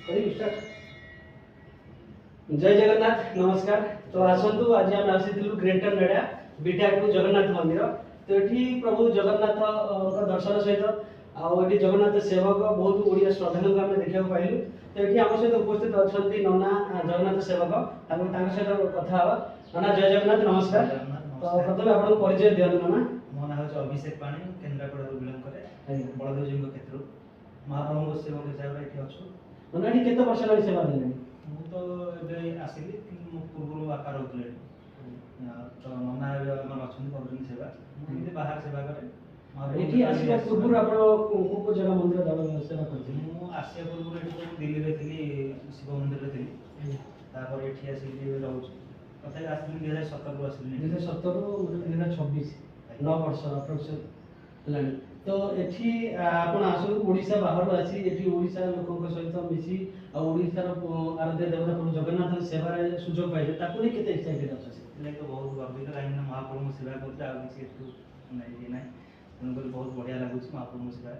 जय जगन्नाथ नमस्कार। तो आसतु आज आम आसी ग्रेटर नोएडा विटायक जगन्नाथ मंदिर। तो ये प्रभु जगन्नाथ दर्शन सहित आगे जगन्नाथ सेवक बहुत ओडिया श्रद्धालु आम देखा पाइलु। तो ये आम सहित उपस्थित अच्छा नना जगन्नाथ सेवक सहित कथा नना जय जगन्नाथ नमस्कार। तो प्रथम आप परिचय दिखाँ नना। मो ना हूँ अभिषेक पाणी केन्द्रापड़ा बिलंग करे बलदेव जी क्षेत्र महाप्रभु सेवक हिसाब से अच्छु नना ये केते वर्ष लगी सेवा देले? मु तो ए आसिली पूर्व बापा रोकले तो नना अच्छा सेवा मुझे बाहर सेवा करे एठी आसिया पूर्व आपण को जगह मंदिर दबा सेवा करथि? मु आसिया पूर्व एठी दिल्ली रे थिली शिव मंदिर रे थिली तापर एठी आसिली रहउछ कथा आसिली 2017 रु आसिली 2017 मतलब 2026 9 वर्ष अप्रोक्स लानी। तो एठी आपण आसु ओडिसा बाहर आसी एठी ओडिसा लोकक सहित मिसी आ ओडिसा रो आराध्य देवता प्रभु जगन्नाथ सेवा सुजोग पाइले ताकू नै केते एक्साइटेड अछि ले तो बहुत गर्वित काहिना महाप्रभु सेवा करते आ किसी एठू नै नै उनको बहुत बढ़िया लागुछ महाप्रभु सेवा।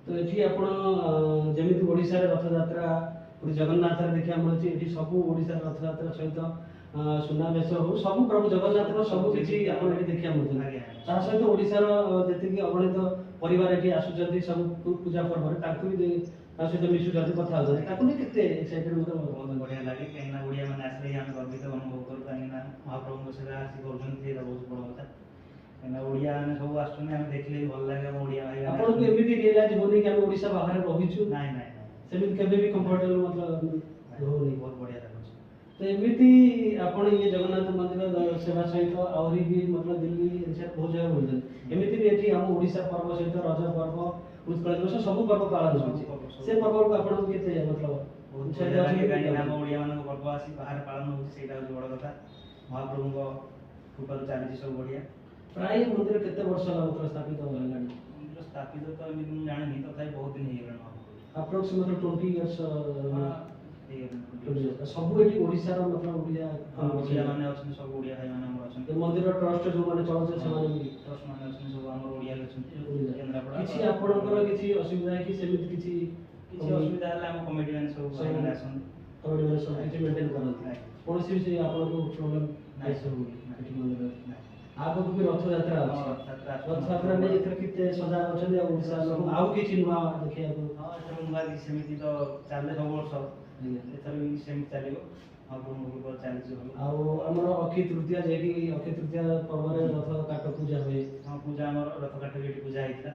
तो एठी आपण जेमिति ओडिसा रे रथ यात्रा पुरी जगन्नाथ रे देखिया मिलछि एठी सब ओडिसा रे रथ यात्रा सहित सुनावेश हो सब प्रभु जगन्नाथ रो सब किछि आपण एठी देखिया मिलछि। ता सहित ओडिसा रो जेति कि अगणित परिवार एठी आसुचନ୍ତି सब पूजा पर्व रे ताकू भी ता सहित मिसु जति कथा हो ताकू नै केते एक्साइटेड मतलब बहुत बढ़िया लागे काहिना ओडिया माने आसले हम गर्वित अनुभव करू काहिना महाप्रभु सेवा आसी करछन्ती एटा बहुत बड़ कथा काहिना ओडिया माने सब आसुने हम देखले भल लागे हम ओडिया भाई आपण को एमिति रियलाइज होनी कि हम ओडिसा बाहर रहिछु नाही नाही सेमिति केबे भी कंफर्टेबल मतलब हो नहीं बहुत बढ़िया लागछ। तो एमिति आपण ये जगन्नाथ मंदिर सेवा सहित आउरी भी मतलब दिल्ली एरिया बहुत जगह बोलछन एमिति भी एठी हम ओडिसा पर्व सहित रज पर्व उत्कल दिवस सब पर्व पालन होछि से पर्व को आपण केते मतलब बहुत बढ़िया लागे काहिना हम ओडिया माने पर्व आसी बाहर पालन होछि सेटा होछि बड़ कथा महाप्रभु को कृपा चालिछि सब बढ़िया। प्राय मंदिर केते वर्ष मतलब स्थापित होलानी? मंदिर स्थापित तो एमिति मु जानि तथापि बहुत दिन हे गेलन अप्रोक्स मतलब 20 इयर्स सब एठी ओडिसा रो मतलब ओडिया ओडिया माने अछन सब ओडिया भाई माने हमर अछन मंदिर ट्रस्ट जो माने चलछ से माने भी ट्रस्ट माने अछन सब हमर ओडिया अछन केन्द्रापड़ा किछि आपनकर किछि असुविधा कि सेमिति किछि असुविधा हला हम कमिटी माने सब भाई माने अछन कमिटी माने सब किछि मेंटेन करथि कोनोसी से आपनको प्रॉब्लम नै सब एठी मंदिर आगो भी रथ यात्रा अछि रथ यात्रा नै एथर किते सजा अछन ओडिसा लोक आउ किछि नुवा देखिया को हां एथर नुवा कि सेमिति तो चाले सब वर्ष एथर भी सेमिति चालिबो महाप्रभु को चालिछि आउ हमर अक्षय तृतीया जे कि अक्षय तृतीया पर्व रे रथ काट पूजा होय। हां पूजा हमर रथ काट के पूजा हेतिला।